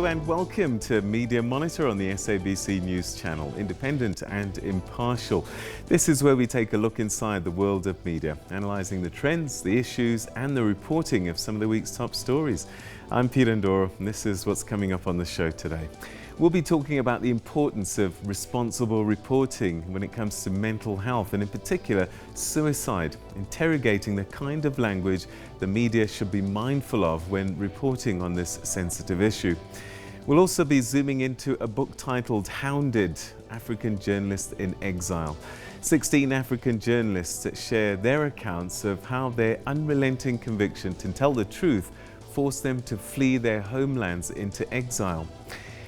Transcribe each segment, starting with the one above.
and welcome to Media Monitor on the SABC News Channel, independent and impartial. This is where we take a look inside the world of media, analysing the trends, the issues and the reporting of some of the week's top stories. I'm Ndoro, and this is what's coming up on the show today. We'll be talking about the importance of responsible reporting when it comes to mental health and in particular suicide, interrogating the kind of language the media should be mindful of when reporting on this sensitive issue. We'll also be zooming into a book titled Hounded African Journalists in Exile. 16 African journalists share their accounts of how their unrelenting conviction to tell the truth forced them to flee their homelands into exile.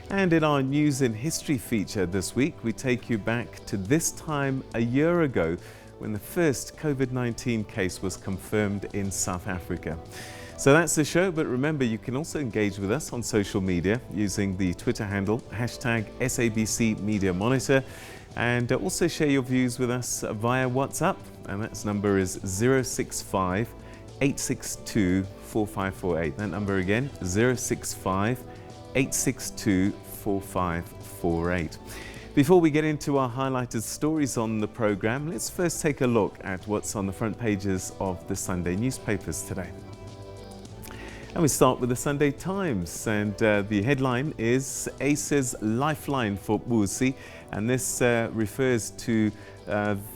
And in our News and History feature this week, we take you back to this time a year ago when the first COVID-19 case was confirmed in South Africa. So that's the show, but remember you can also engage with us on social media using the Twitter handle #SABC Media Monitor, and also share your views with us via WhatsApp, and that number is 065 862 4548. That number again, 065 862 4548. Before we get into our highlighted stories on the program, let's first take a look at what's on the front pages of the Sunday newspapers today. And we start with the Sunday Times, and the headline is ACE's Lifeline for Busi, and this refers to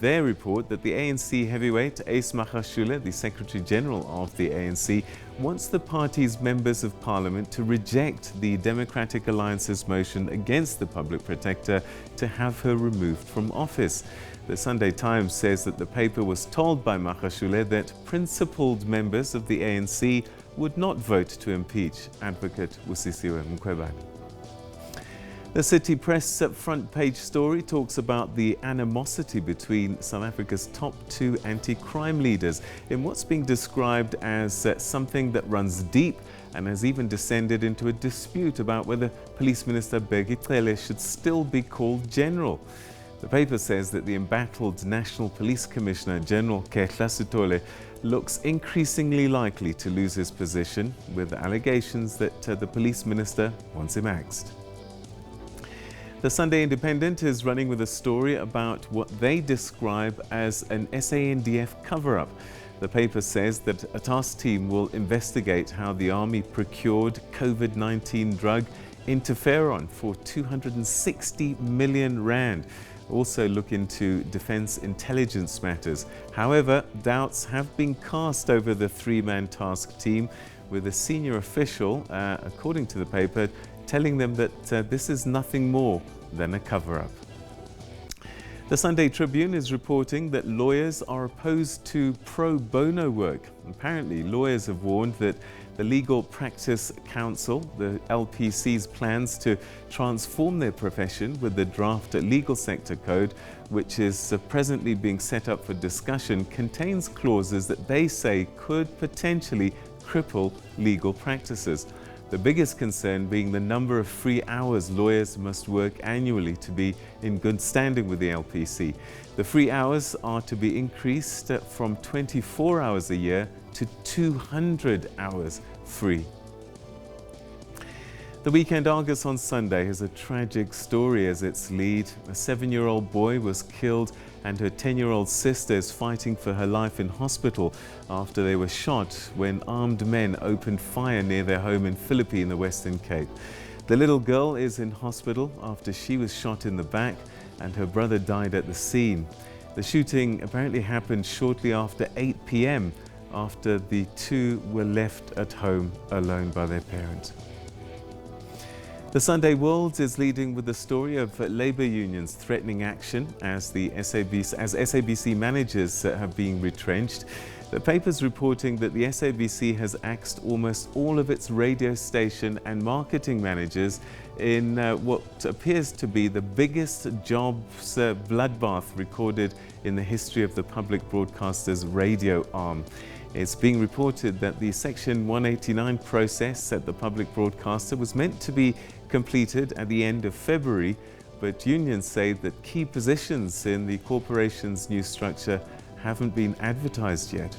their report that the ANC heavyweight Ace Magashule, the Secretary General of the ANC, wants the party's members of parliament to reject the Democratic Alliance's motion against the public protector to have her removed from office. The Sunday Times says that the paper was told by Magashule that principled members of the ANC would not vote to impeach Advocate Busisiwe Mkhwebane. The City Press front page story talks about the animosity between South Africa's top two anti-crime leaders in what's being described as something that runs deep and has even descended into a dispute about whether Police Minister Cele should still be called General. The paper says that the embattled National Police Commissioner General Kehla Sitole looks increasingly likely to lose his position, with allegations that the police minister wants him axed. The Sunday Independent is running with a story about what they describe as an SANDF cover-up. The paper says that a task team will investigate how the army procured COVID-19 drug interferon for 260 million rand. Also look into defense intelligence matters. However, doubts have been cast over the three-man task team, with a senior official, according to the paper, telling them that this is nothing more than a cover-up. The Sunday Tribune is reporting that lawyers are opposed to pro bono work. Apparently, lawyers have warned that the Legal Practice Council, the LPC's plans to transform their profession with the draft legal sector code, which is presently being set up for discussion, contains clauses that they say could potentially cripple legal practices. The biggest concern being the number of free hours lawyers must work annually to be in good standing with the LPC. The free hours are to be increased from 24 hours a year to 200 hours free. The Weekend Argus on Sunday has a tragic story as its lead. A 7-year-old boy was killed and her 10-year-old sister is fighting for her life in hospital after they were shot when armed men opened fire near their home in Philippi in the Western Cape. The little girl is in hospital after she was shot in the back and her brother died at the scene. The shooting apparently happened shortly after 8 p.m. after the two were left at home alone by their parents. The Sunday World is leading with the story of labour unions threatening action as SABC managers have been retrenched. The paper's reporting that the SABC has axed almost all of its radio station and marketing managers in what appears to be the biggest jobs bloodbath recorded in the history of the public broadcaster's radio arm. It's being reported that the Section 189 process at the public broadcaster was meant to be completed at the end of February, but unions say that key positions in the corporation's new structure haven't been advertised yet.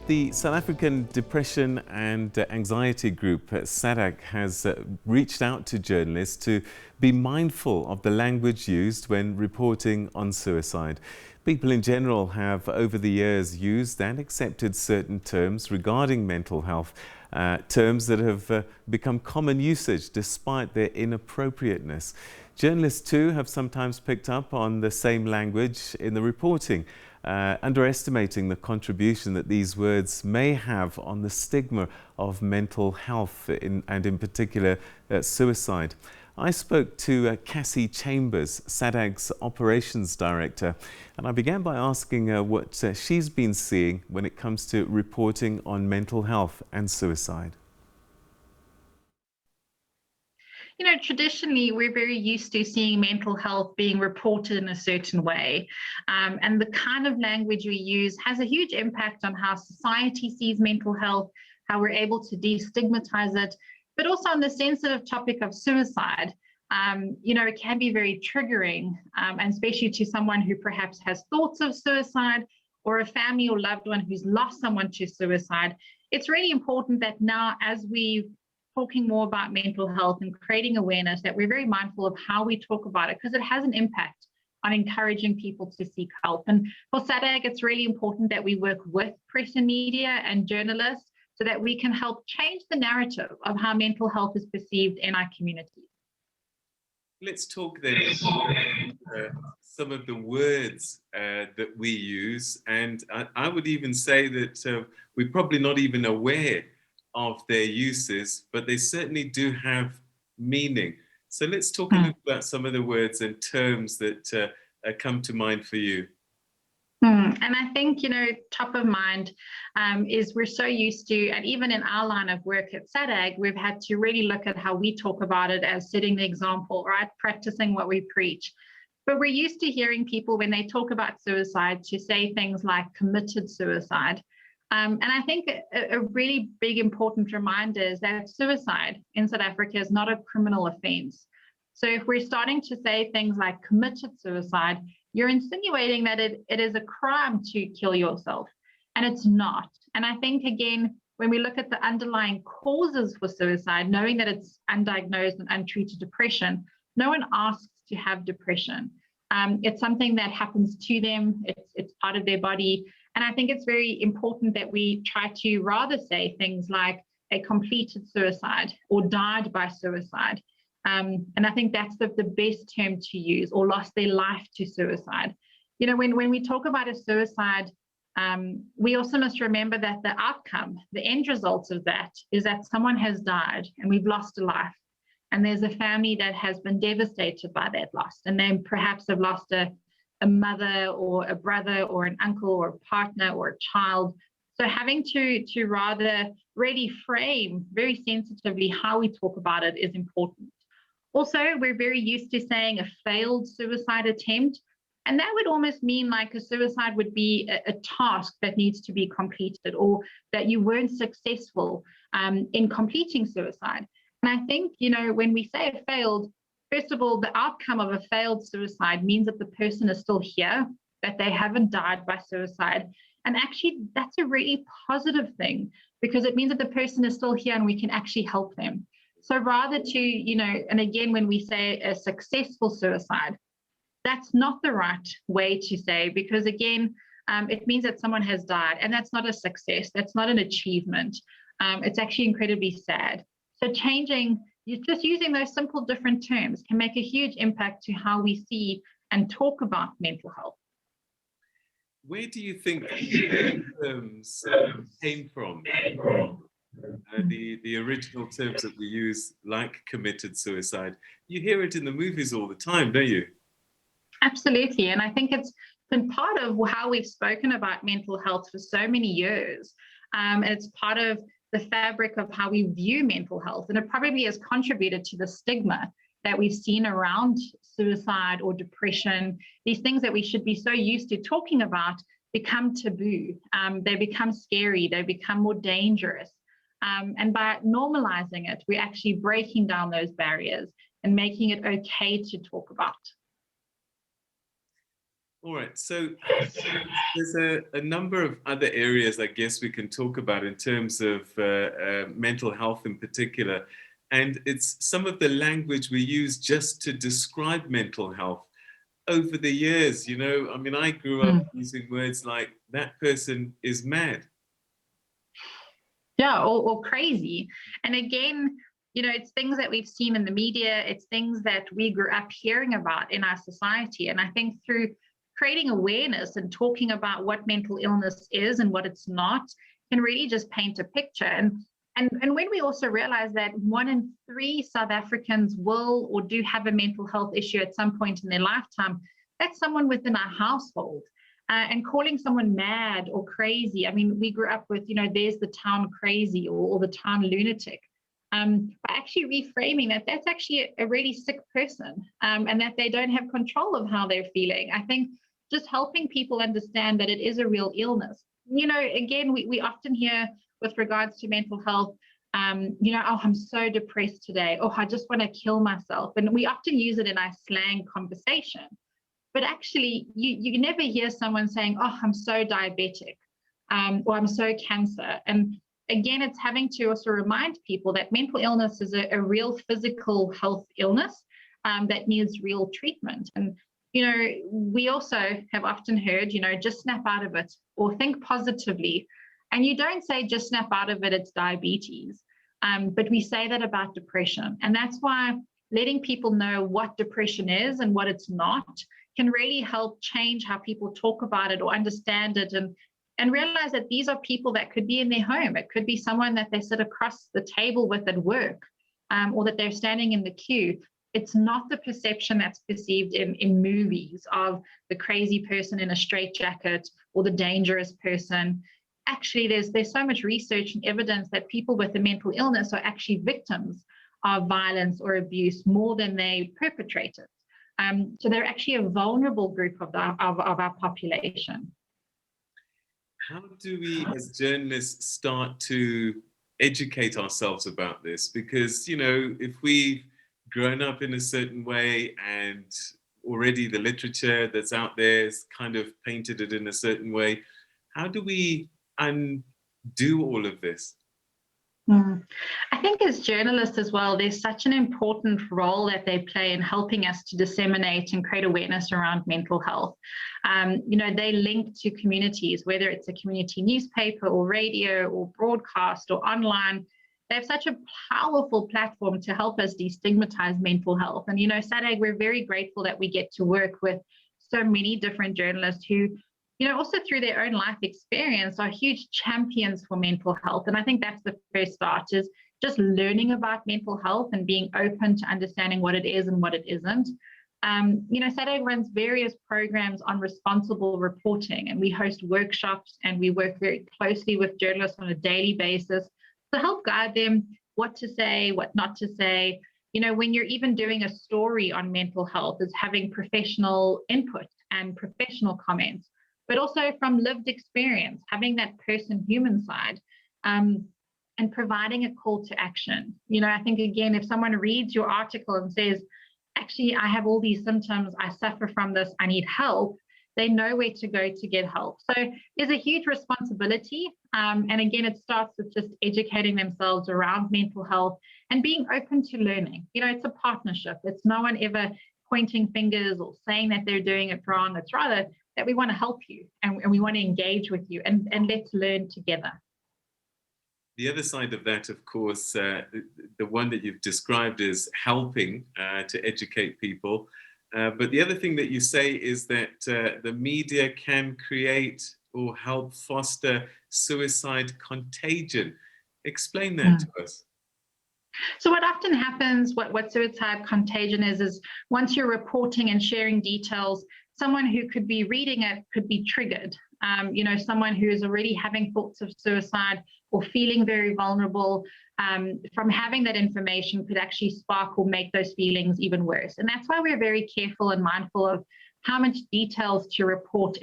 The South African Depression and Anxiety Group, SADAG, has reached out to journalists to be mindful of the language used when reporting on suicide. People in general have over the years used and accepted certain terms regarding mental health, terms that have become common usage despite their inappropriateness. Journalists too have sometimes picked up on the same language in the reporting, underestimating the contribution that these words may have on the stigma of mental health and in particular suicide. I spoke to Cassie Chambers, SADAG's operations director, and I began by asking her what she's been seeing when it comes to reporting on mental health and suicide. You know, traditionally, we're very used to seeing mental health being reported in a certain way. And the kind of language we use has a huge impact on how society sees mental health, how we're able to destigmatize it, but also on the sensitive topic of suicide. You know, it can be very triggering, and especially to someone who perhaps has thoughts of suicide or a family or loved one who's lost someone to suicide. It's really important that now, as we talking more about mental health and creating awareness, that we're very mindful of how we talk about it, because it has an impact on encouraging people to seek help. And for SADAG, it's really important that we work with press and media and journalists so that we can help change the narrative of how mental health is perceived in our communities. Let's talk then about some of the words that we use, and I would even say that we're probably not even aware of their uses, but they certainly do have meaning. So let's talk a little about some of the words and terms that come to mind for you. And I think, you know, top of mind is we're so used to, and even in our line of work at SADAG, we've had to really look at how we talk about it as setting the example, right? Practicing what we preach. But we're used to hearing people, when they talk about suicide, to say things like committed suicide. And I think a really big important reminder is that suicide in South Africa is not a criminal offense. So if we're starting to say things like committed suicide, you're insinuating that it is a crime to kill yourself, and it's not. And I think, again, when we look at the underlying causes for suicide, knowing that it's undiagnosed and untreated depression, no one asks to have depression. It's something that happens to them. It's part of their body. And I think it's very important that we try to rather say things like a completed suicide or died by suicide. And I think that's the best term to use, or lost their life to suicide. You know, when we talk about a suicide, we also must remember that the outcome, the end result of that is that someone has died and we've lost a life. And there's a family that has been devastated by that loss. And they perhaps have lost a mother or a brother or an uncle or a partner or a child. So having to rather really frame very sensitively how we talk about it is important. Also, we're very used to saying a failed suicide attempt, and that would almost mean like a suicide would be a task that needs to be completed, or that you weren't successful in completing suicide. And I think, you know, when we say a failed, first of all, the outcome of a failed suicide means that the person is still here, that they haven't died by suicide. And actually, that's a really positive thing, because it means that the person is still here and we can actually help them. So rather to, you know, and again, when we say a successful suicide, that's not the right way to say, because again, it means that someone has died, and that's not a success. That's not an achievement. It's actually incredibly sad. So just using those simple different terms can make a huge impact to how we see and talk about mental health. Where do you think the terms came from? The original terms that we use, like committed suicide. You hear it in the movies all the time, don't you? Absolutely. And I think it's been part of how we've spoken about mental health for so many years. And it's part of the fabric of how we view mental health. And it probably has contributed to the stigma that we've seen around suicide or depression. These things that we should be so used to talking about become taboo. They become scary. They become more dangerous. And by normalizing it, we're actually breaking down those barriers and making it okay to talk about. All right, so there's a number of other areas I guess we can talk about in terms of mental health in particular. And it's some of the language we use just to describe mental health over the years. You know, I mean, I grew up using words like that person is mad. Yeah, or crazy. And again, you know, it's things that we've seen in the media, it's things that we grew up hearing about in our society. And I think through creating awareness and talking about what mental illness is and what it's not can really just paint a picture. And when we also realize that 1 in 3 South Africans will or do have a mental health issue at some point in their lifetime, that's someone within our household. And calling someone mad or crazy. I mean, we grew up with, you know, there's the town crazy or the town lunatic. By actually reframing that, that's actually a really sick person, and that they don't have control of how they're feeling. I think just helping people understand that it is a real illness. You know, again, we often hear with regards to mental health, you know, oh, I'm so depressed today. Oh, I just want to kill myself. And we often use it in our slang conversation. But actually, you never hear someone saying, oh, I'm so diabetic, or I'm so cancer. And again, it's having to also remind people that mental illness is a real physical health illness that needs real treatment. And, you know, we also have often heard, you know, just snap out of it or think positively. And you don't say just snap out of it, it's diabetes. But we say that about depression. And that's why letting people know what depression is and what it's not can really help change how people talk about it or understand it, and realize that these are people that could be in their home. It could be someone that they sit across the table with at work, or that they're standing in the queue. It's not the perception that's perceived in movies of the crazy person in a straitjacket or the dangerous person. Actually, there's so much research and evidence that people with a mental illness are actually victims of violence or abuse more than they perpetrate it. So they're actually a vulnerable group of our population. How do we as journalists start to educate ourselves about this? Because, you know, if we've grown up in a certain way and already the literature that's out there is kind of painted it in a certain way, how do we undo all of this? I think as journalists as well, there's such an important role that they play in helping us to disseminate and create awareness around mental health. You know, they link to communities, whether it's a community newspaper or radio or broadcast or online. They have such a powerful platform to help us destigmatize mental health. And, you know, SADAG, we're very grateful that we get to work with so many different journalists who, you know, also through their own life experience are huge champions for mental health. And I think that's the first start, is just learning about mental health and being open to understanding what it is and what it isn't. You know, SADAG runs various programs on responsible reporting, and we host workshops and we work very closely with journalists on a daily basis to help guide them what to say, what not to say. You know, when you're even doing a story on mental health, is having professional input and professional comments, but also from lived experience, having that person human side, and providing a call to action. You know, I think, again, if someone reads your article and says, actually, I have all these symptoms, I suffer from this, I need help, they know where to go to get help. So there's a huge responsibility. And again, it starts with just educating themselves around mental health and being open to learning. You know, it's a partnership. It's no one ever pointing fingers or saying that they're doing it wrong. It's rather that we want to help you and we want to engage with you, and let's learn together. The other side of that, of course, the one that you've described is helping to educate people. But the other thing that you say is that the media can create or help foster suicide contagion. Explain that to us. So what often happens, what suicide contagion is once you're reporting and sharing details, someone who could be reading it could be triggered. You know, someone who is already having thoughts of suicide or feeling very vulnerable, from having that information could actually spark or make those feelings even worse. And that's why we're very careful and mindful of how much details to report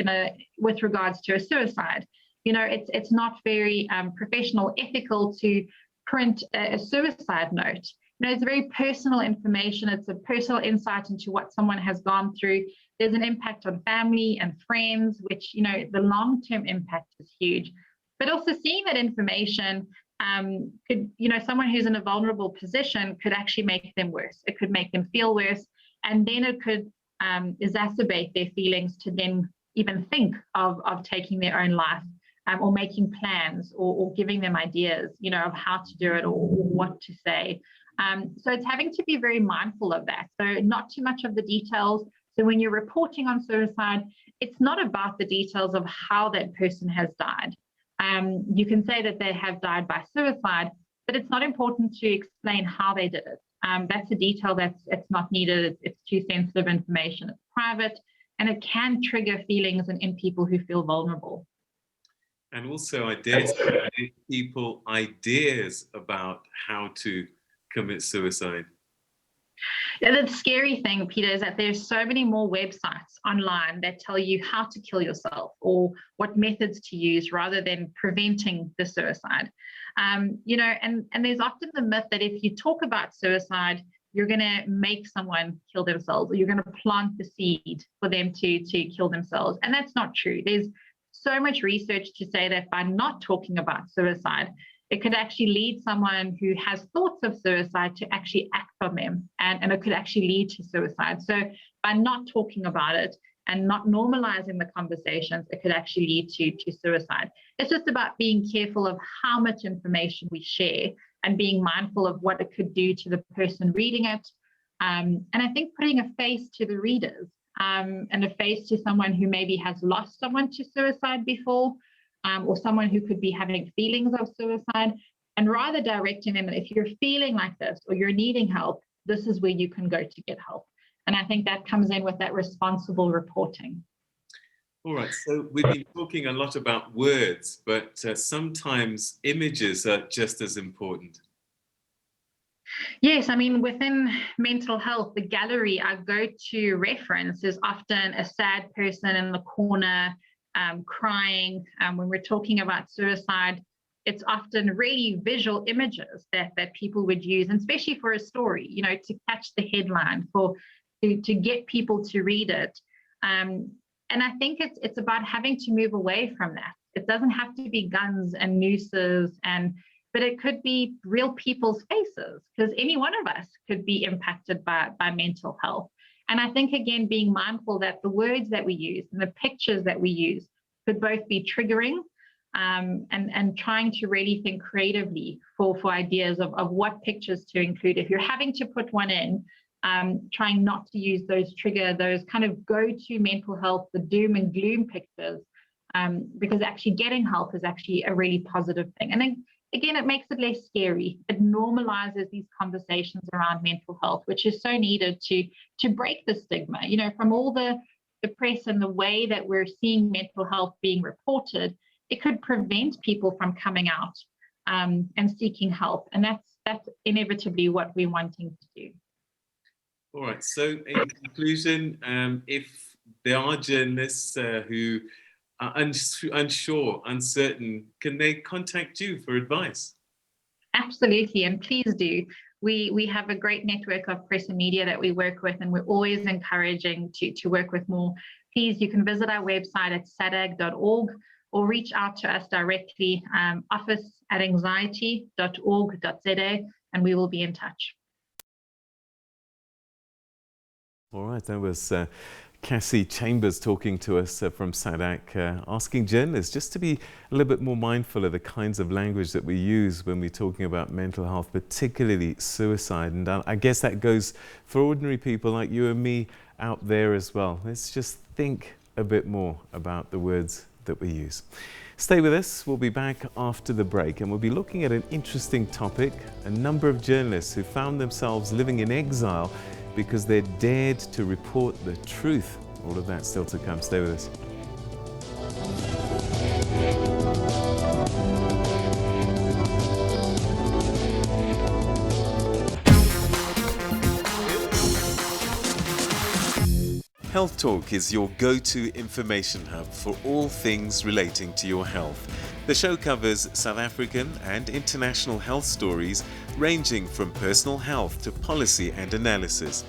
with regards to a suicide. You know, it's not very professional, ethical to print a suicide note. it's very personal information. It's a personal insight into what someone has gone through. There's an impact on family and friends, which, the long-term impact is huge. But also seeing that information could, someone who's in a vulnerable position could actually make them worse. It could make them feel worse. And then it could exacerbate their feelings to then even think of taking their own life, or making plans, or giving them ideas, of how to do it, or what to say. So it's having to be very mindful of that. So not too much of the details. So when you're reporting on suicide, it's not about the details of how that person has died. You can say that they have died by suicide, but it's not important to explain how they did it. That's a detail it's not needed. It's too sensitive information. It's private, and it can trigger feelings in people who feel vulnerable. And also, I dare to give people ideas about how to commit suicide. The scary thing, Peter, is that there's so many more websites online that tell you how to kill yourself or what methods to use rather than preventing the suicide. And there's often the myth that if you talk about suicide, you're going to make someone kill themselves, or you're going to plant the seed for them to kill themselves. And that's not true. There's so much research to say that by not talking about suicide, it could actually lead someone who has thoughts of suicide to actually act on them, and it could actually lead to suicide. So by not talking about it and not normalizing the conversations, it could actually lead to suicide. It's just about being careful of how much information we share and being mindful of what it could do to the person reading it. And I think putting a face to the readers, and a face to someone who maybe has lost someone to suicide before, or someone who could be having feelings of suicide, and rather directing them that if you're feeling like this or you're needing help, this is where you can go to get help. And I think that comes in with that responsible reporting. All right, so we've been talking a lot about words, but sometimes images are just as important. Yes, I mean, within mental health, the gallery, our go-to reference is often a sad person in the corner, crying. When we're talking about suicide, it's often really visual images that people would use, and especially for a story, to catch the headline, to get people to read it. And I think it's about having to move away from that. It doesn't have to be guns and nooses, but it could be real people's faces, because any one of us could be impacted by mental health. And I think, again, being mindful that the words that we use and the pictures that we use could both be triggering, and trying to really think creatively for ideas of what pictures to include. If you're having to put one in, trying not to use those kind of go-to mental health, the doom and gloom pictures, because actually getting help is actually a really positive thing. And then, again, it makes it less scary. It normalizes these conversations around mental health, which is so needed to break the stigma. From all the press and the way that we're seeing mental health being reported, it could prevent people from coming out and seeking help. And that's inevitably what we're wanting to do. All right. So in conclusion, if there are journalists who are unsure, uncertain, can they contact you for advice? Absolutely, and please do. We have a great network of press and media that we work with, and we're always encouraging to work with more. Please, you can visit our website at sadag.org, or reach out to us directly, office@anxiety.org.za, and we will be in touch. All right, that was Cassie Chambers talking to us from SADAG, asking journalists just to be a little bit more mindful of the kinds of language that we use when we're talking about mental health, particularly suicide. And I guess that goes for ordinary people like you and me out there as well. Let's just think a bit more about the words that we use. Stay with us. We'll be back after the break, and we'll be looking at an interesting topic, a number of journalists who found themselves living in exile because they dared to report the truth. All of that still to come. Stay with us. Health Talk is your go-to information hub for all things relating to your health. The show covers South African and international health stories ranging from personal health to policy and analysis.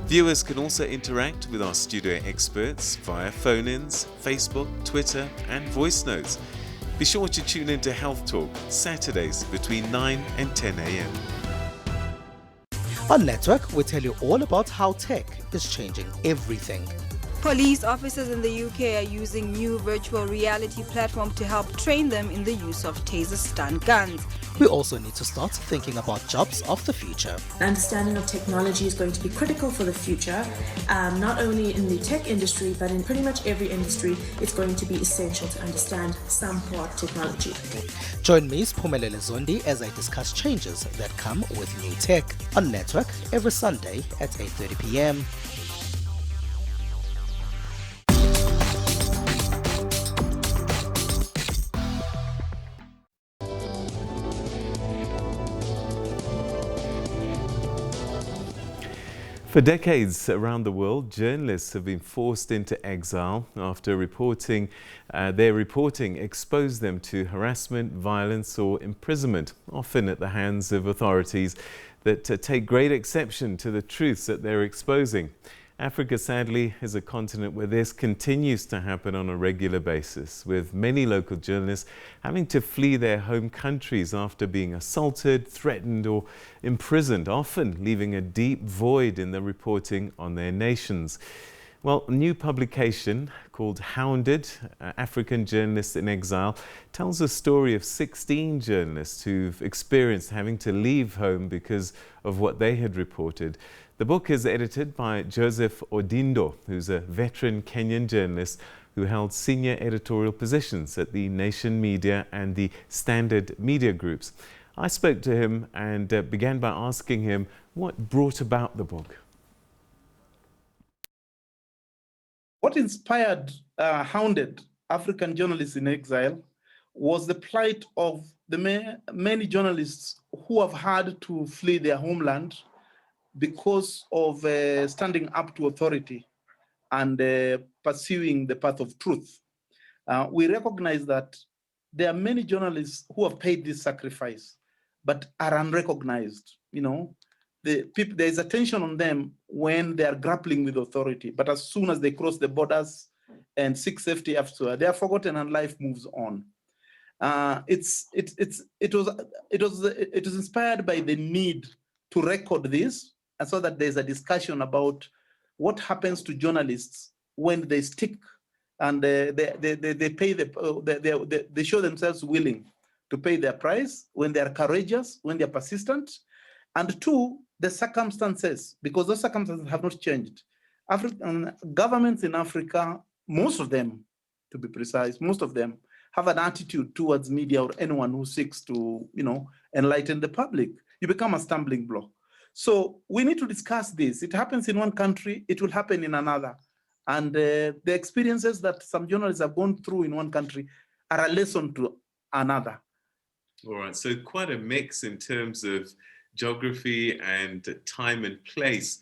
Viewers can also interact with our studio experts via phone-ins, Facebook, Twitter and voice notes. Be sure to tune into Health Talk Saturdays between 9 and 10 a.m. On Network, we tell you all about how tech is changing everything. Police officers in the UK are using new virtual reality platform to help train them in the use of taser stun guns. We also need to start thinking about jobs of the future. Understanding of technology is going to be critical for the future, not only in the tech industry, but in pretty much every industry. It's going to be essential to understand some part technology. Join me, Siphumelele Zondi, as I discuss changes that come with new tech on Network every Sunday at 8:30 p.m. For decades around the world, journalists have been forced into exile after their reporting exposed them to harassment, violence or imprisonment, often at the hands of authorities that take great exception to the truths that they're exposing. Africa, sadly, is a continent where this continues to happen on a regular basis, with many local journalists having to flee their home countries after being assaulted, threatened or imprisoned, often leaving a deep void in the reporting on their nations. Well, a new publication called Hounded African Journalists in Exile tells a story of 16 journalists who've experienced having to leave home because of what they had reported. The book is edited by Joseph Odindo, who's a veteran Kenyan journalist who held senior editorial positions at the Nation Media and the Standard Media Groups. I spoke to him and began by asking him what brought about the book. What inspired Hounded African Journalists in Exile was the plight of the many journalists who have had to flee their homeland because of standing up to authority and pursuing the path of truth. We recognize that there are many journalists who have paid this sacrifice, but are unrecognized. You know, there is attention on them when they are grappling with authority, but as soon as they cross the borders and seek safety elsewhere, they are forgotten and life moves on. It was inspired by the need to record this, and so that there's a discussion about what happens to journalists when they stick and they show themselves willing to pay their price, when they are courageous, when they're persistent, and two, the circumstances, because those circumstances have not changed. African governments in Africa, most of them, to be precise, most of them have an attitude towards media or anyone who seeks to, enlighten the public. You become a stumbling block. So we need to discuss this. It happens in one country, it will happen in another. And the experiences that some journalists have gone through in one country are a lesson to another. All right, so quite a mix in terms of geography and time and place.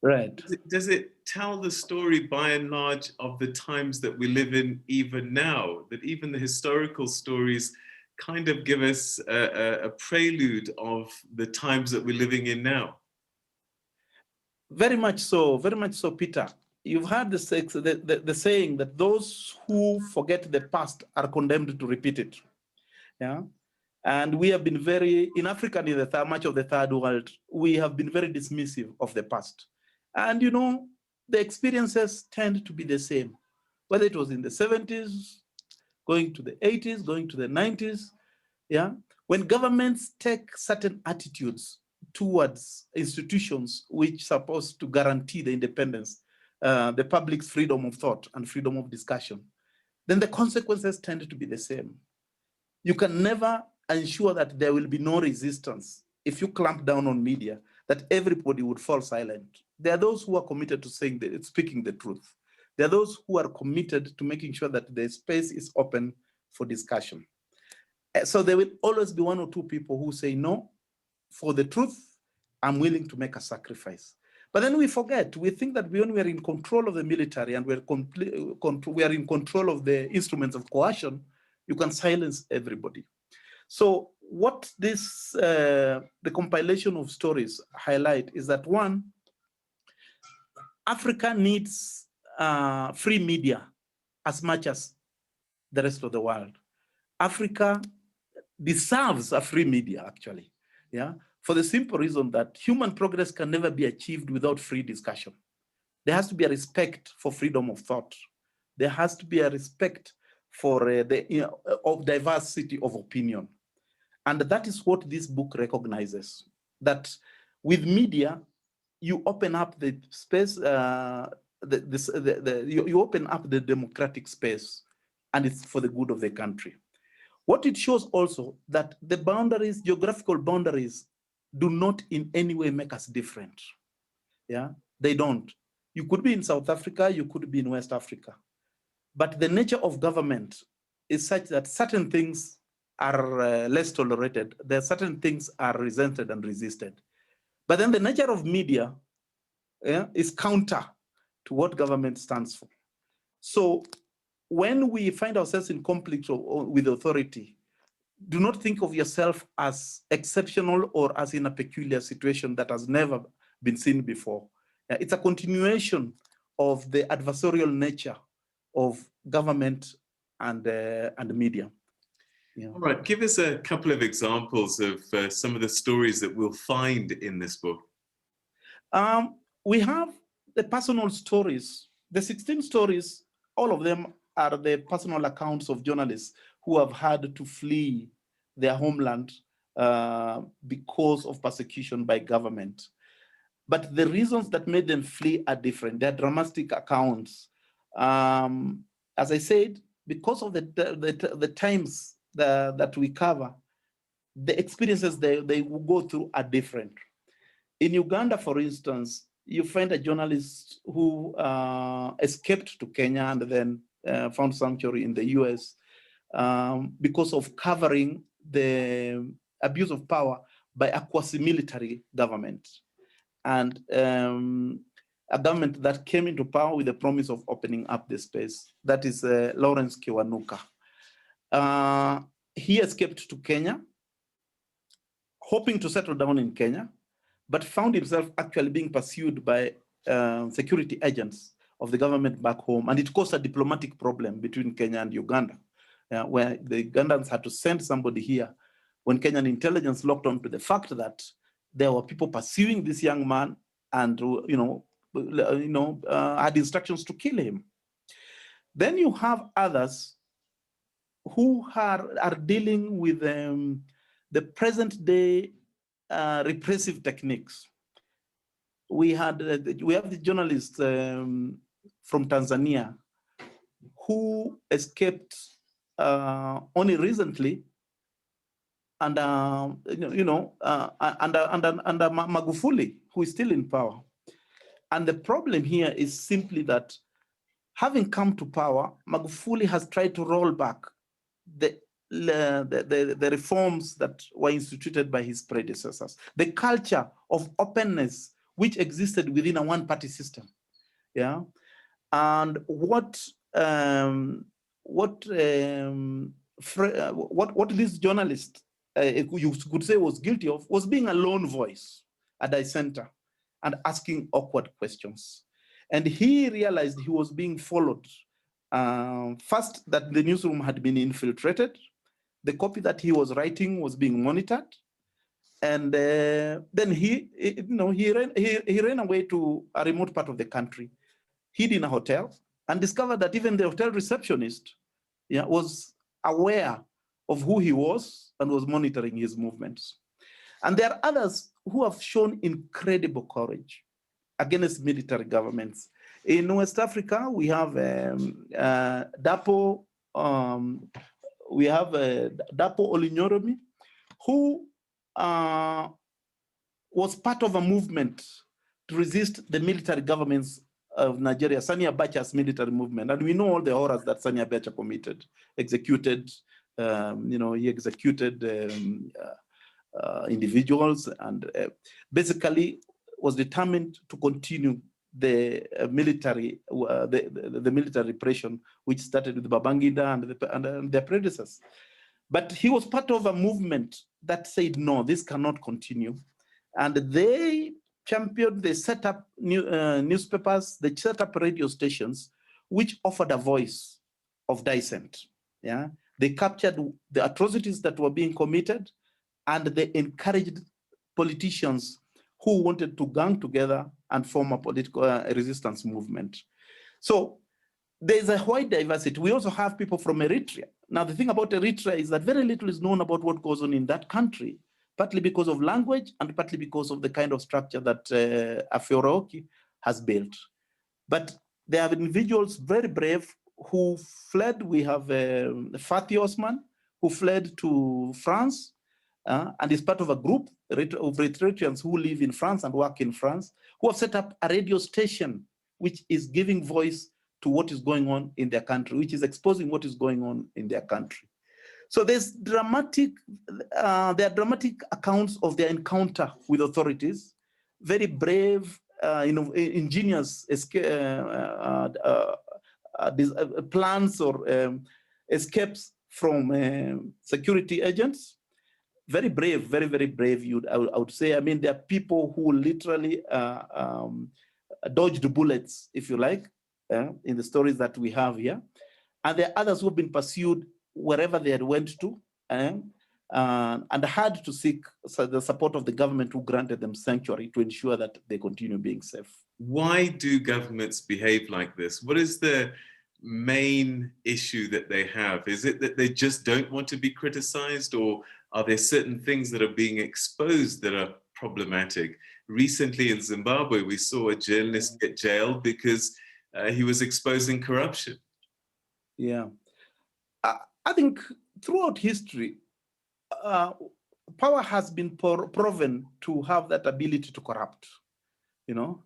Right. Does it tell the story by and large of the times that we live in even now, that even the historical stories kind of give us a prelude of the times that we're living in now? Very much so, Peter. You've heard the saying that those who forget the past are condemned to repeat it. Yeah. And we have been in Africa, in much of the third world, we have been very dismissive of the past. And the experiences tend to be the same, whether it was in the 70s, going to the 80s, going to the 90s. Yeah. When governments take certain attitudes towards institutions which are supposed to guarantee the independence, the public's freedom of thought and freedom of discussion, then the consequences tend to be the same. You can never ensure that there will be no resistance if you clamp down on media, that everybody would fall silent. There are those who are committed to speaking the truth. There are those who are committed to making sure that the space is open for discussion. So there will always be one or two people who say, no, for the truth, I'm willing to make a sacrifice. But then we forget, we think that when we are in control of the military and we are in control of the instruments of coercion, you can silence everybody. So what this, the compilation of stories highlight is that, one, Africa needs free media as much as the rest of the world. Africa deserves a free media, actually, yeah, for the simple reason that human progress can never be achieved without free discussion. There has to be a respect for freedom of thought. There has to be a respect for the of diversity of opinion. And that is what this book recognizes, that with media, you open up the space, you open up the democratic space, and it's for the good of the country. What it shows also that the boundaries, geographical boundaries, do not in any way make us different. Yeah, they don't. You could be in South Africa, you could be in West Africa. But the nature of government is such that certain things are less tolerated. There are certain things are resented and resisted. But then the nature of media is counter to what government stands for. So when we find ourselves in conflict with authority, do not think of yourself as exceptional or as in a peculiar situation that has never been seen before. It's a continuation of the adversarial nature of government and media. Yeah. All right, give us a couple of examples of some of the stories that we'll find in this book. We have the personal stories. The 16 stories, all of them are the personal accounts of journalists who have had to flee their homeland because of persecution by government. But the reasons that made them flee are different. They're dramatic accounts. As I said, because of the times that we cover, the experiences they will go through are different. In Uganda, for instance, you find a journalist who escaped to Kenya and then found sanctuary in the US because of covering the abuse of power by a quasi-military government. And a government that came into power with the promise of opening up the space. That is Lawrence Kiwanuka. He escaped to Kenya, hoping to settle down in Kenya, but found himself actually being pursued by security agents of the government back home. And it caused a diplomatic problem between Kenya and Uganda, where the Ugandans had to send somebody here when Kenyan intelligence locked on to the fact that there were people pursuing this young man and had instructions to kill him. Then you have others who are dealing with the present day repressive techniques. We have the journalist from Tanzania who escaped only recently under Magufuli, who is still in power. And the problem here is simply that having come to power, Magufuli has tried to roll back the reforms that were instituted by his predecessors, the culture of openness which existed within a one-party system. Yeah, and what this journalist you could say was guilty of was being a lone voice, a dissenter, and asking awkward questions. And he realized he was being followed. First, that the newsroom had been infiltrated. The copy that he was writing was being monitored. And then he ran away to a remote part of the country, hid in a hotel, and discovered that even the hotel receptionist was aware of who he was and was monitoring his movements. And there are others who have shown incredible courage against military governments. In West Africa, we have Dapo Olinyoromi, who was part of a movement to resist the military governments of Nigeria, Sani Abacha's military movement. And we know all the horrors that Sani Abacha committed, executed, he executed individuals and basically was determined to continue the military repression, which started with Babangida and their predecessors. But he was part of a movement that said, no, this cannot continue. And they championed, they set up newspapers, they set up radio stations, which offered a voice of dissent. Yeah, they captured the atrocities that were being committed, and they encouraged politicians who wanted to gang together and form a political resistance movement. So there's a wide diversity. We also have people from Eritrea. Now, the thing about Eritrea is that very little is known about what goes on in that country, partly because of language and partly because of the kind of structure that Afewerki has built. But there are individuals very brave who fled. We have Fatih Osman, who fled to France, and is part of a group of Eritreans who live in France and work in France, who have set up a radio station which is giving voice to what is going on in their country, which is exposing what is going on in their country. So there are dramatic accounts of their encounter with authorities, very brave, ingenious plans or escapes from security agents. Very brave, very, very brave, I would say. I mean, there are people who literally dodged bullets, if you like, in the stories that we have here. And there are others who have been pursued wherever they had went to, and had to seek the support of the government, who granted them sanctuary to ensure that they continue being safe. Why do governments behave like this? What is the main issue that they have? Is it that they just don't want to be criticized, or are there certain things that are being exposed that are problematic? Recently in Zimbabwe, we saw a journalist get jailed because he was exposing corruption. Yeah. I think throughout history, power has been proven to have that ability to corrupt. You know,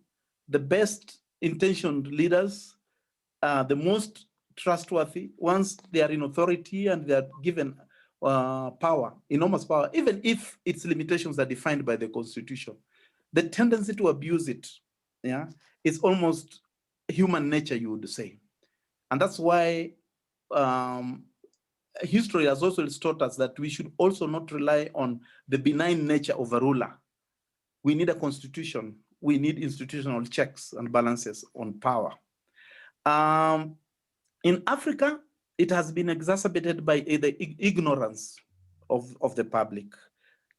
the best intentioned leaders, the most trustworthy, once they are in authority and they are given power, enormous power, even if its limitations are defined by the Constitution, the tendency to abuse it, yeah, is almost human nature, you would say. And that's why history has also taught us that we should also not rely on the benign nature of a ruler. We need a constitution. We need institutional checks and balances on power. In Africa, it has been exacerbated by the ignorance of the public.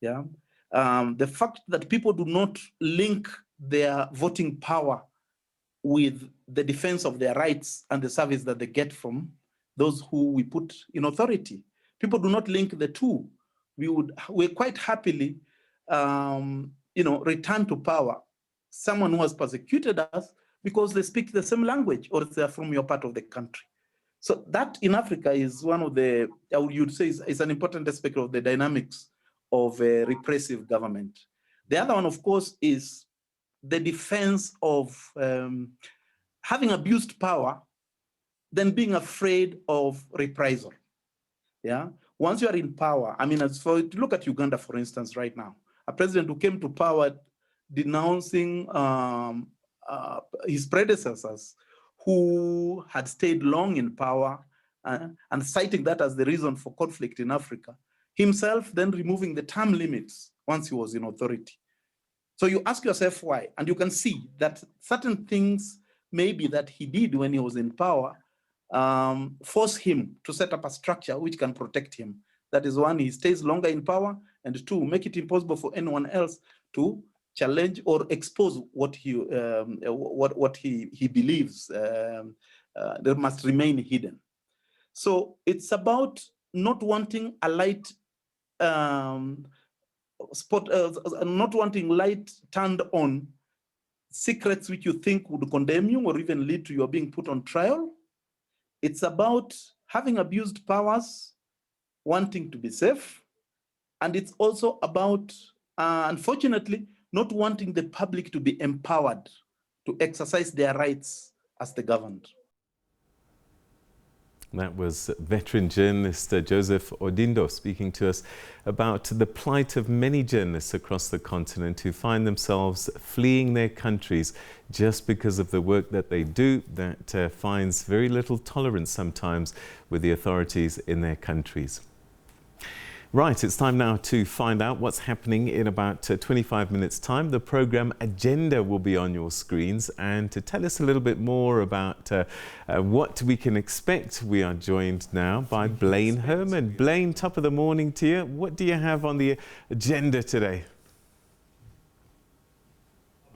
Yeah, the fact that people do not link their voting power with the defense of their rights and the service that they get from those who we put in authority. People do not link the two. We quite happily, return to power someone who has persecuted us because they speak the same language or they are from your part of the country. So that in Africa is one of the, you'd say, is an important aspect of the dynamics of a repressive government. The other one, of course, is the defense of having abused power, then being afraid of reprisal. Yeah, once you are in power, I mean, look at Uganda, for instance, right now, a president who came to power denouncing his predecessors who had stayed long in power and citing that as the reason for conflict in Africa, himself then removing the term limits once he was in authority. So you ask yourself why, and you can see that certain things maybe that he did when he was in power force him to set up a structure which can protect him. That is, one, he stays longer in power, and two, make it impossible for anyone else to challenge or expose what he believes that must remain hidden. So it's about not wanting a light not wanting light turned on secrets which you think would condemn you or even lead to your being put on trial. It's about having abused powers, wanting to be safe. And it's also about, unfortunately, not wanting the public to be empowered to exercise their rights as the governed. That was veteran journalist Joseph Odindo speaking to us about the plight of many journalists across the continent who find themselves fleeing their countries just because of the work that they do that finds very little tolerance sometimes with the authorities in their countries. Right, it's time now to find out what's happening in about 25 minutes' time. The programme agenda will be on your screens, and to tell us a little bit more about what we can expect, we are joined now by Blaine Herman. Blaine, top of the morning to you. What do you have on the agenda today?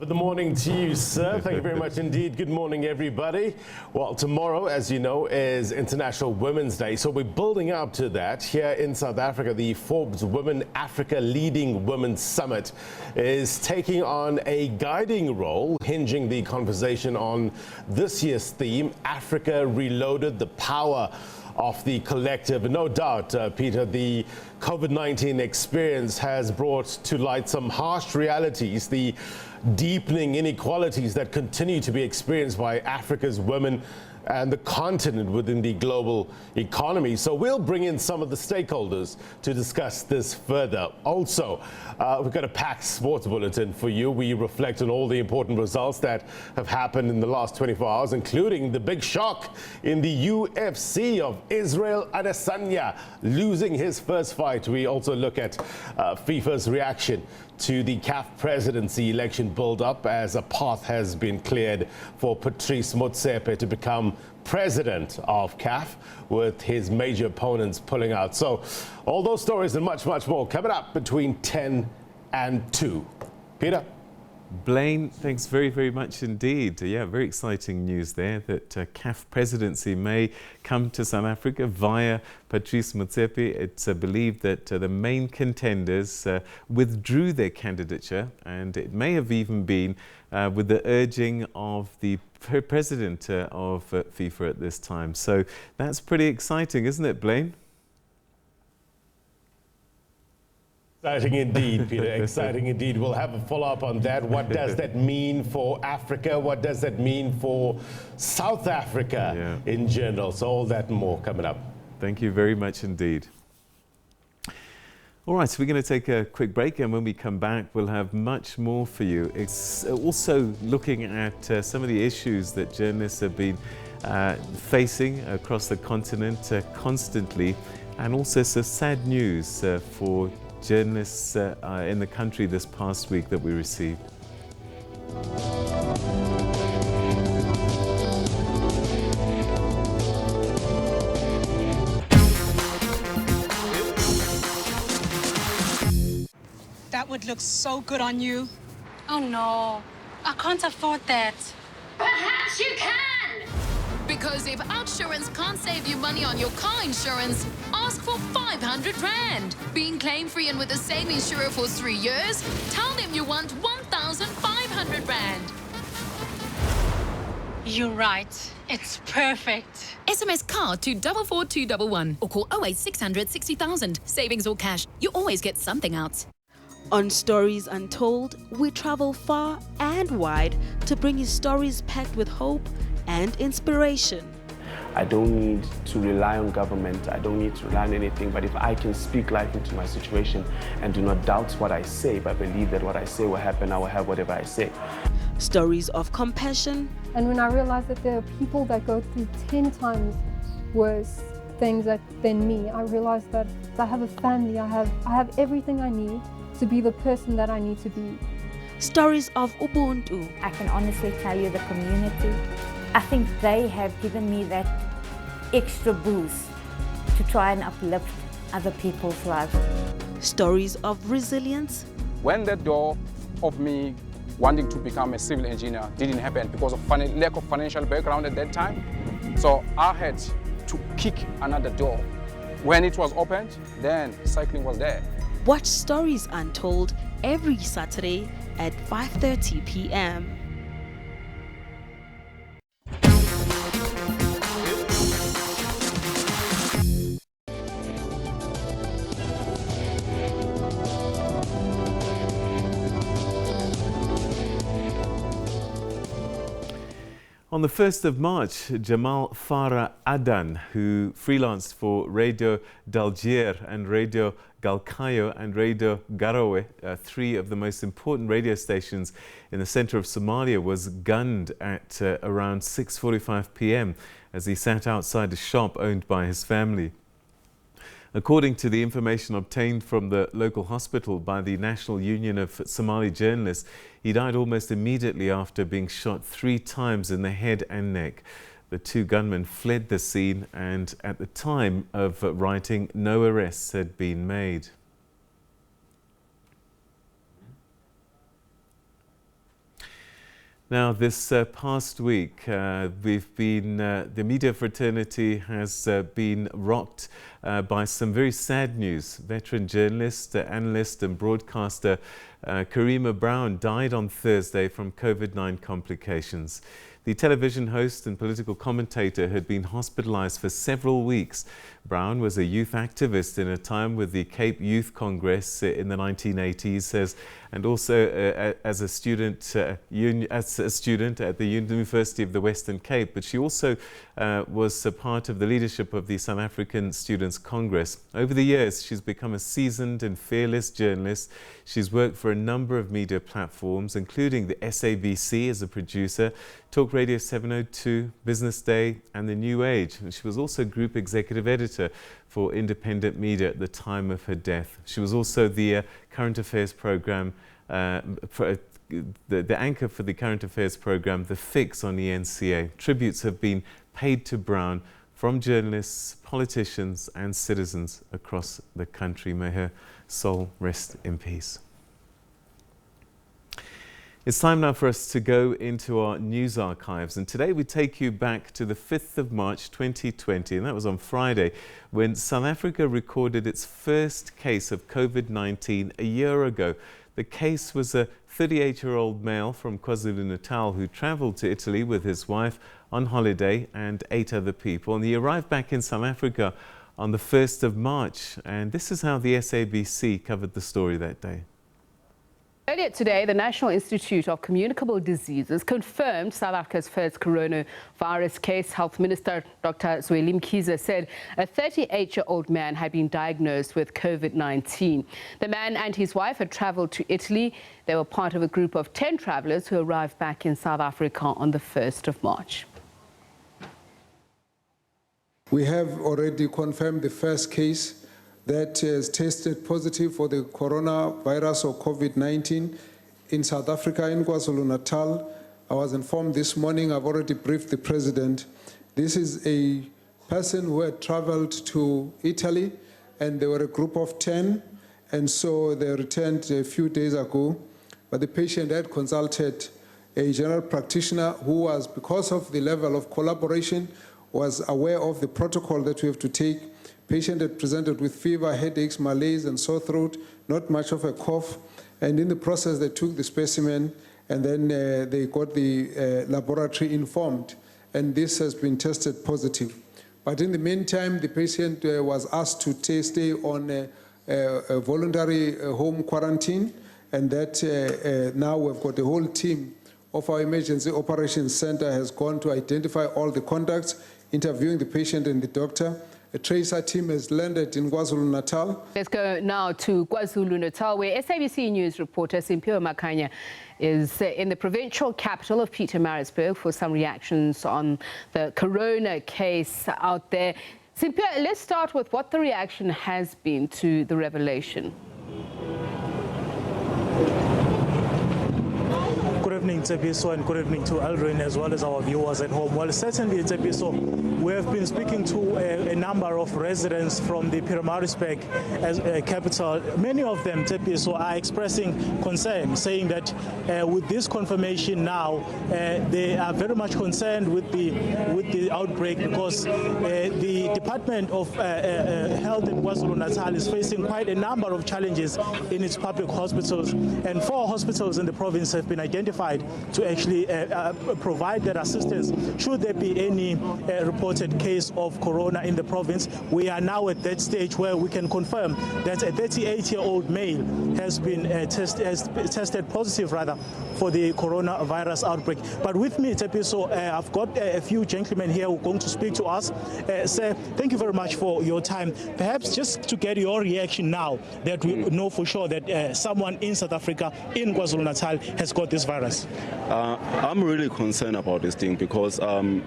Good morning to you, sir. Thank you very much indeed. Good morning, everybody. Well, tomorrow, as you know, is International Women's Day. So we're building up to that. Here in South Africa, the Forbes Women Africa Leading Women Summit is taking on a guiding role, hinging the conversation on this year's theme, Africa Reloaded, the power of the collective. No doubt, Peter, the COVID-19 experience has brought to light some harsh realities, the deepening inequalities that continue to be experienced by Africa's women and the continent within the global economy. So we'll bring in some of the stakeholders to discuss this further. Also, we've got a packed sports bulletin for you. We reflect on all the important results that have happened in the last 24 hours, including the big shock in the UFC of Israel Adesanya losing his first fight. We also look at FIFA's reaction to the CAF presidency election build-up as a path has been cleared for Patrice Motsepe to become president of CAF, with his major opponents pulling out. So all those stories and much, much more coming up between 10 and 2. Peter? Blaine, thanks very, very much indeed. Yeah, very exciting news there that CAF presidency may come to South Africa via Patrice Motsepe. It's believed that the main contenders withdrew their candidature, and it may have even been with the urging of the president of FIFA at this time. So that's pretty exciting, isn't it, Blaine? Exciting indeed, Peter. Exciting indeed. We'll have a follow-up on that. What does that mean for Africa? What does that mean for South Africa in general? So all that and more coming up. Thank you very much indeed. All right, so we're going to take a quick break, and when we come back, we'll have much more for you. It's also looking at some of the issues that journalists have been facing across the continent constantly, and also some sad news for journalists in the country this past week that we received. That would look so good on you. Oh no, I can't afford that. Perhaps you can! Because if Outsurance can't save you money on your car insurance, ask for 500 Rand. Being claim-free and with the same insurer for 3 years, tell them you want 1,500 Rand. You're right. It's perfect. SMS CAR to 44211 or call 08600 60,000. Savings or cash, you always get something out. On Stories Untold, we travel far and wide to bring you stories packed with hope and inspiration. I don't need to rely on government, I don't need to rely on anything, but if I can speak life into my situation and do not doubt what I say, but believe that what I say will happen, I will have whatever I say. Stories of compassion. And when I realized that there are people that go through 10 times worse things than me, I realized that I have a family, I have everything I need to be the person that I need to be. Stories of Ubuntu. I can honestly tell you the community, I think they have given me that extra boost to try and uplift other people's lives. Stories of resilience. When that door of me wanting to become a civil engineer didn't happen because of lack of financial background at that time, so I had to kick another door. When it was opened, then cycling was there. Watch Stories Untold every Saturday at 5:30 p.m. On the 1st of March, Jamal Farah Adan, who freelanced for Radio d'Alger and Radio Galkayo and Radio Garowe, three of the most important radio stations in the center of Somalia, was gunned at around 6:45 p.m. as he sat outside a shop owned by his family. According to the information obtained from the local hospital by the National Union of Somali Journalists, he died almost immediately after being shot 3 times in the head and neck. The 2 gunmen fled the scene, and at the time of writing, no arrests had been made. Now, this past week, the media fraternity has been rocked by some very sad news. Veteran journalist, analyst and broadcaster Karima Brown died on Thursday from COVID-19 complications. The television host and political commentator had been hospitalized for several weeks. Brown was a youth activist in a time with the Cape Youth Congress in the 1980s, and also as a student at the University of the Western Cape. But she also was a part of the leadership of the South African Students' Congress. Over the years, she's become a seasoned and fearless journalist. She's worked for a number of media platforms, including the SABC as a producer, Talk Radio 702, Business Day, and The New Age. And she was also group executive editor for independent media at the time of her death. She was also the current affairs program, the anchor for the current affairs program, The Fix on the NCA. Tributes have been paid to Brown from journalists, politicians, and citizens across the country. May her soul rest in peace. It's time now for us to go into our news archives, and today we take you back to the 5th of March 2020, and that was on Friday, when South Africa recorded its first case of COVID-19 a year ago. The case was a 38-year-old male from KwaZulu-Natal who travelled to Italy with his wife on holiday and 8 other people, and he arrived back in South Africa on the 1st of March, and this is how the SABC covered the story that day. Earlier today, the National Institute of Communicable Diseases confirmed South Africa's first coronavirus case. Health Minister Dr. Zweli Mkhize said a 38-year-old man had been diagnosed with COVID-19. The man and his wife had travelled to Italy. They were part of a group of 10 travellers who arrived back in South Africa on the 1st of March. We have already confirmed the first case that has tested positive for the coronavirus or COVID-19 in South Africa, in KwaZulu-Natal. I was informed this morning, I've already briefed the President. This is a person who had traveled to Italy, and they were a group of 10, and so they returned a few days ago. But the patient had consulted a general practitioner who was, because of the level of collaboration, was aware of the protocol that we have to take. Patient had presented with fever, headaches, malaise, and sore throat, not much of a cough. And in the process, they took the specimen, and then they got the laboratory informed. And this has been tested positive. But in the meantime, the patient was asked to stay on a voluntary home quarantine. And that now we've got a whole team of our emergency operations center has gone to identify all the contacts, interviewing the patient and the doctor. A tracer team has landed in KwaZulu-Natal. Let's go now to KwaZulu-Natal, where SABC News reporter Simphiwe Makanya is in the provincial capital of Pietermaritzburg for some reactions on the corona case out there. Simphiwe, let's start with what the reaction has been to the revelation. Good evening, Tsepiso, and good evening to Aldrin as well as our viewers at home. Well, certainly, Tsepiso, we have been speaking to a number of residents from the Pietermaritzburg capital. Many of them, Tsepiso, are expressing concern, saying that with this confirmation now, they are very much concerned with the outbreak because the Department of Health in KwaZulu-Natal is facing quite a number of challenges in its public hospitals, and 4 hospitals in the province have been identified to actually provide that assistance should there be any reports reported case of corona in the province. We are now at that stage where we can confirm that a 38-year-old male has been tested positive for the coronavirus outbreak. But with me, Tepiso, I've got a few gentlemen here who are going to speak to us. Sir, thank you very much for your time. Perhaps just to get your reaction now that we know for sure that someone in South Africa, in KwaZulu-Natal, has got this virus. I'm really concerned about this thing because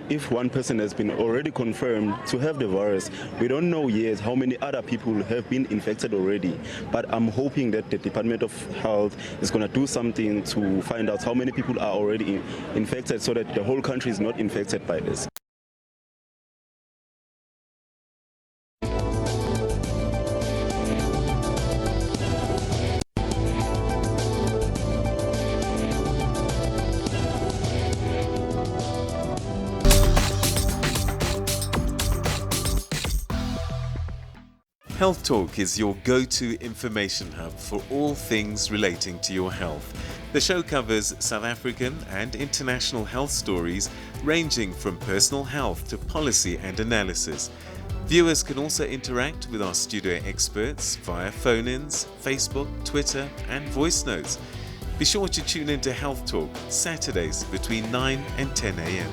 if one person has been already confirmed to have the virus, we don't know yet how many other people have been infected already. But I'm hoping that the Department of Health is going to do something to find out how many people are already infected so that the whole country is not infected by this. Health Talk is your go-to information hub for all things relating to your health. The show covers South African and international health stories ranging from personal health to policy and analysis. Viewers can also interact with our studio experts via phone-ins, Facebook, Twitter and voice notes. Be sure to tune into Health Talk Saturdays between 9 and 10 a.m.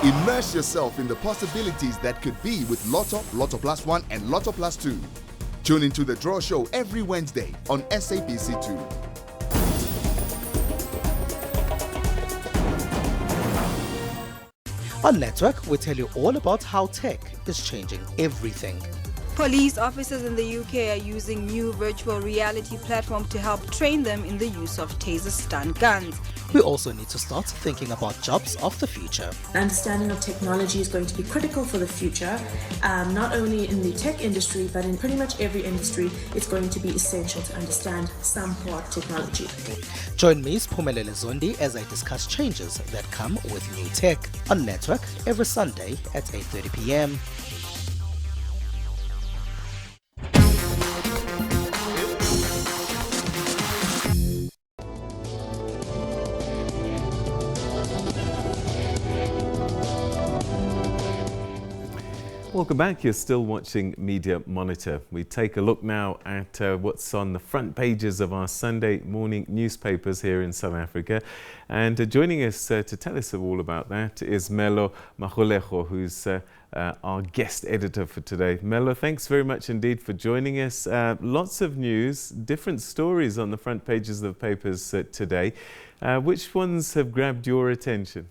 Immerse yourself in the possibilities that could be with Lotto, Lotto Plus 1 and Lotto Plus 2. Tune into the Draw Show every Wednesday on SABC 2. On Network, we tell you all about how tech is changing everything. Police officers in the UK are using new virtual reality platform to help train them in the use of taser stun guns. We also need to start thinking about jobs of the future. Understanding of technology is going to be critical for the future, not only in the tech industry, but in pretty much every industry. It's going to be essential to understand some part technology. Join me, Sphumelele Zondi, as I discuss changes that come with new tech on Network every Sunday at 8:30 p.m. Welcome back. You're still watching Media Monitor. We take a look now at what's on the front pages of our Sunday morning newspapers here in South Africa. And joining us to tell us all about that is Melo Magolejo, who's our guest editor for today. Melo, thanks very much indeed for joining us. Lots of news, different stories on the front pages of the papers today. Which ones have grabbed your attention?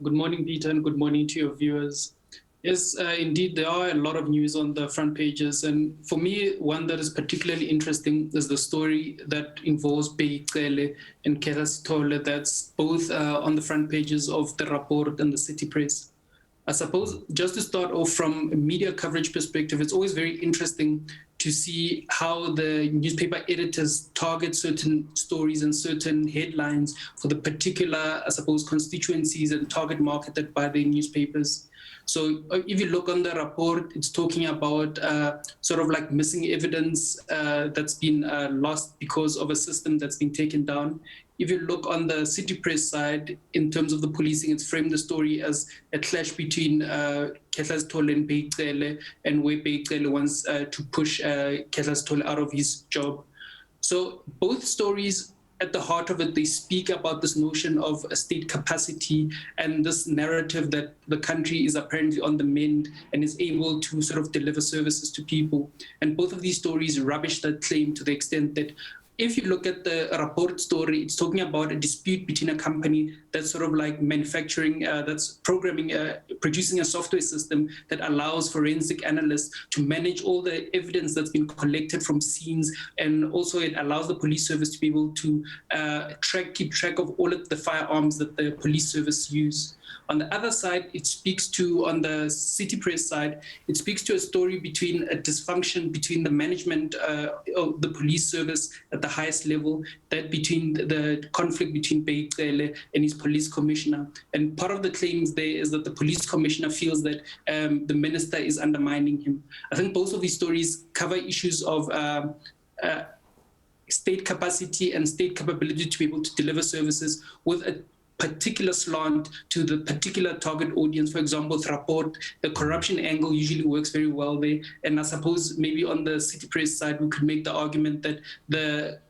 Good morning, Peter, and good morning to your viewers. Yes, indeed, there are a lot of news on the front pages. And for me, one that is particularly interesting is the story that involves Exile and Tole. That's both on the front pages of the Rapport and the City Press. I suppose just to start off from a media coverage perspective, it's always very interesting to see how the newspaper editors target certain stories and certain headlines for the particular, I suppose, constituencies and target market that buy their newspapers. So if you look on the Rapport, it's talking about sort of like missing evidence that's been lost because of a system that's been taken down. If you look on the City Press side, in terms of the policing, it's framed the story as a clash between Tole and Exile, and where Exile wants to push Tole out of his job. So both stories, at the heart of it, they speak about this notion of a state capacity and this narrative that the country is apparently on the mend and is able to sort of deliver services to people. And both of these stories rubbish that claim to the extent that if you look at the Rapport story, it's talking about a dispute between a company that's sort of like manufacturing, that's programming, producing a software system that allows forensic analysts to manage all the evidence that's been collected from scenes. And also it allows the police service to be able to keep track of all of the firearms that the police service use. On the other side, it speaks to, on the City Press side, it speaks to a story between a dysfunction between the management of the police service at the highest level, that between the conflict between Exile and his police commissioner. And part of the claims there is that the police commissioner feels that the minister is undermining him. I think both of these stories cover issues of state capacity and state capability to be able to deliver services with a particular slant to the particular target audience. For example, Rapport, the corruption angle usually works very well there. And I suppose maybe on the City Press side, we could make the argument that the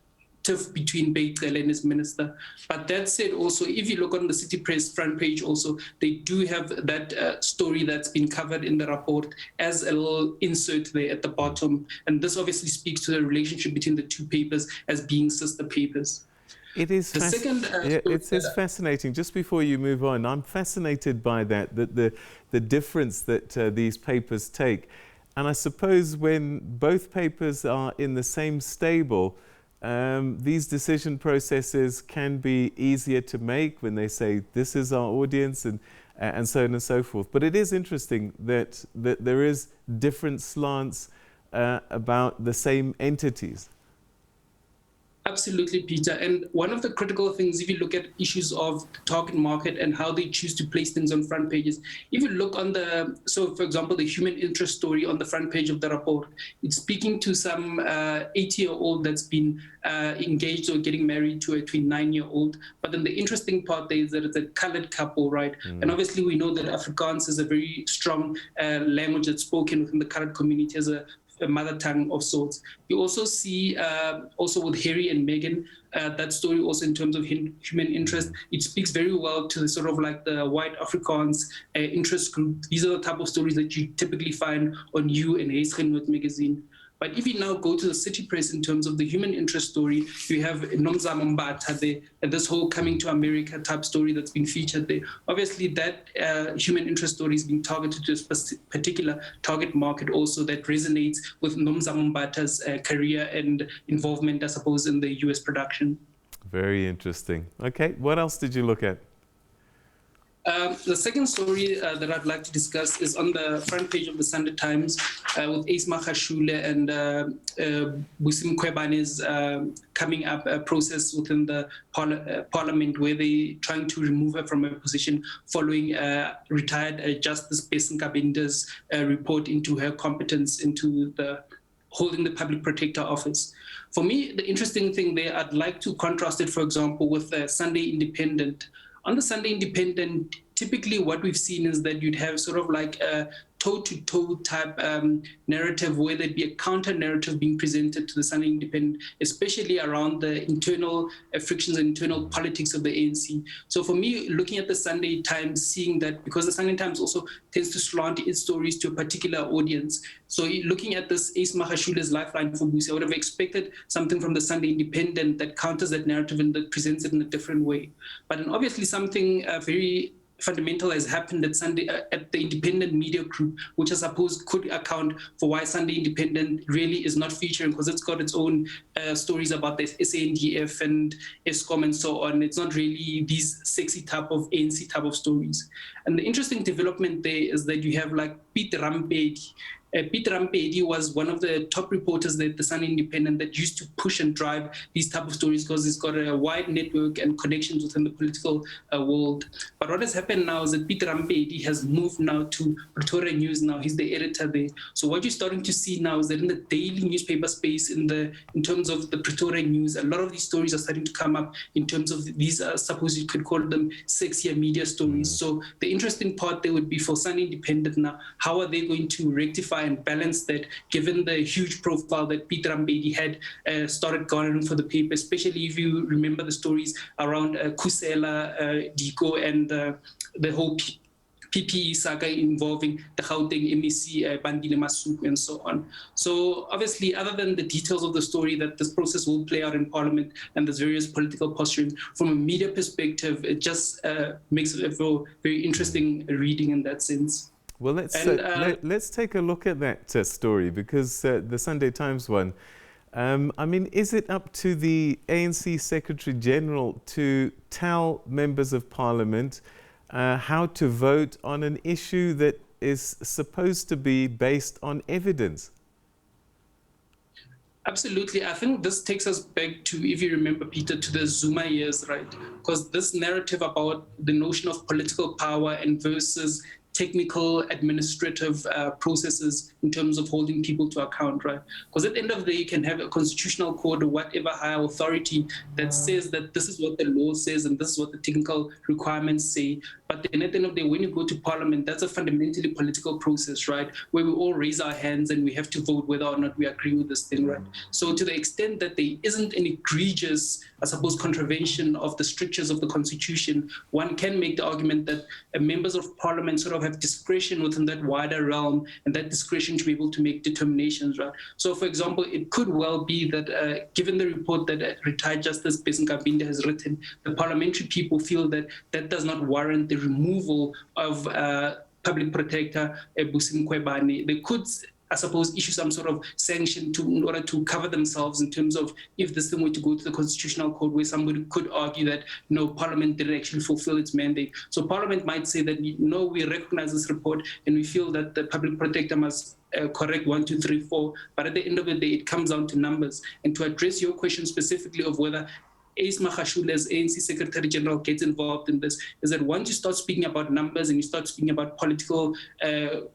tiff between Beyicele and his minister. But that said, also, if you look on the City Press front page also, they do have that story that's been covered in the report as a little insert there at the bottom. And this obviously speaks to the relationship between the two papers as being sister papers. It is it's fascinating. Just before you move on, I'm fascinated by that the difference that these papers take. And I suppose when both papers are in the same stable, these decision processes can be easier to make when they say this is our audience and so on and so forth. But it is interesting that there is different slants about the same entities. Absolutely, Peter. And one of the critical things, if you look at issues of target market and how they choose to place things on front pages, if you look on so for example, the human interest story on the front page of the report, it's speaking to some 80-year-old that's been engaged or getting married to a 29-year-old. But then the interesting part there is that it's a colored couple, right? And obviously we know that Afrikaans is a very strong language that's spoken within the colored community as a mother tongue of sorts. You also see, also with Harry and Meghan, that story also in terms of human interest, it speaks very well to the sort of like the white Afrikaans interest group. These are the type of stories that you typically find on You and Huisgenoot magazine. But if you now go to the City Press in terms of the human interest story, you have Nomzamo Mbatha there, and this whole coming to America type story that's been featured there. Obviously, that human interest story is being targeted to a particular target market also that resonates with Nomzamo Mbatha's career and involvement, I suppose, in the US production. Very interesting. Okay, what else did you look at? The second story that I'd like to discuss is on the front page of the Sunday Times with Ace Magashule and Busim Kwebane's coming up a process within the parliament where they're trying to remove her from her position following retired Justice Besin Kabinda's report into her competence into holding the public protector office. For me, the interesting thing there, I'd like to contrast it, for example, with the Sunday Independent. On the Sunday Independent, typically what we've seen is that you'd have sort of like a toe-to-toe type narrative where there'd be a counter-narrative being presented to the Sunday Independent, especially around the internal frictions and internal politics of the ANC. So for me, looking at the Sunday Times, seeing that, because the Sunday Times also tends to slant its stories to a particular audience. So looking at this Ace Magashule's lifeline for Busi, I would have expected something from the Sunday Independent that counters that narrative and that presents it in a different way. But then obviously something very fundamental has happened at at the Independent Media Group, which I suppose could account for why Sunday Independent really is not featuring, because it's got its own stories about the SANDF and ESCOM and so on. It's not really these sexy type of ANC type of stories. And the interesting development there is that you have like Pete Rampedi. Pete Rampedi was one of the top reporters at the Sunday Independent that used to push and drive these type of stories because he's got a wide network and connections within the political world. But what has happened now is that Pete Rampedi has moved now to Pretoria News now. He's the editor there. So what you're starting to see now is that in the daily newspaper space, in terms of the Pretoria News, a lot of these stories are starting to come up in terms of these, suppose you could call them sexier media stories. So the interesting part there would be for Sunday Independent now, how are they going to rectify and balance that, given the huge profile that Pete Rampedi had started garnering for the paper, especially if you remember the stories around Kusela, Diko, and the whole PPE saga involving the Gauteng MEC, Bandile Masuku, and so on. So obviously, other than the details of the story that this process will play out in Parliament and there's various political posturing, from a media perspective, it just makes it a very interesting reading in that sense. Well, let's take a look at that story, because the Sunday Times one, I mean, is it up to the ANC Secretary General to tell members of Parliament how to vote on an issue that is supposed to be based on evidence? Absolutely. I think this takes us back to, if you remember, Peter, to the Zuma years, right? Because this narrative about the notion of political power and versus technical, administrative processes in terms of holding people to account, right? Because at the end of the day, you can have a constitutional court or whatever higher authority that says that this is what the law says and this is what the technical requirements say. But then at the end of the day, when you go to parliament, that's a fundamentally political process, right? Where we all raise our hands and we have to vote whether or not we agree with this thing, right? So to the extent that there isn't an egregious, I suppose, contravention of the strictures of the Constitution, one can make the argument that members of parliament sort of have discretion within that wider realm, and that discretion to be able to make determinations, right? So, for example, it could well be that given the report that retired Justice Nkabinde has written, the parliamentary people feel that that does not warrant the removal of Public Protector Busim Kwebane. They could, I suppose, issue some sort of sanction in order to cover themselves in terms of if this thing were to go to the Constitutional Court, where somebody could argue that, no, Parliament didn't actually fulfill its mandate. So Parliament might say that, no, we recognize this report and we feel that the Public Protector must correct 1, 2, 3, 4. But at the end of the day, it comes down to numbers. And to address your question specifically of whether Ace Magashule as ANC Secretary General gets involved in this, is that once you start speaking about numbers and you start speaking about political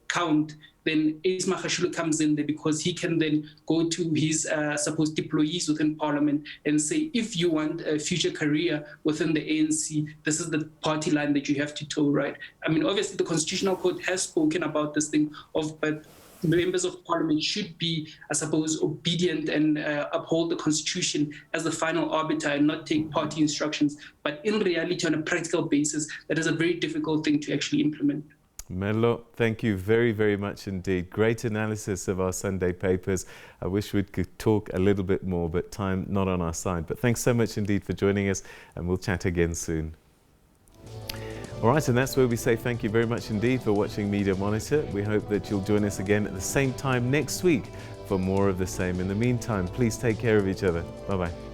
count, then Ace Magashule comes in there because he can then go to his supposed employees within Parliament and say, if you want a future career within the ANC, this is the party line that you have to toe, right? I mean, obviously the Constitutional Court has spoken about this thing but members of parliament should be, I suppose, obedient and uphold the Constitution as the final arbiter and not take party instructions. But in reality, on a practical basis, that is a very difficult thing to actually implement. Melo, thank you very, very much indeed. Great analysis of our Sunday papers. I wish we could talk a little bit more, but time not on our side. But thanks so much indeed for joining us, and we'll chat again soon. All right, and that's where we say thank you very much indeed for watching Media Monitor. We hope that you'll join us again at the same time next week for more of the same. In the meantime, please take care of each other. Bye-bye.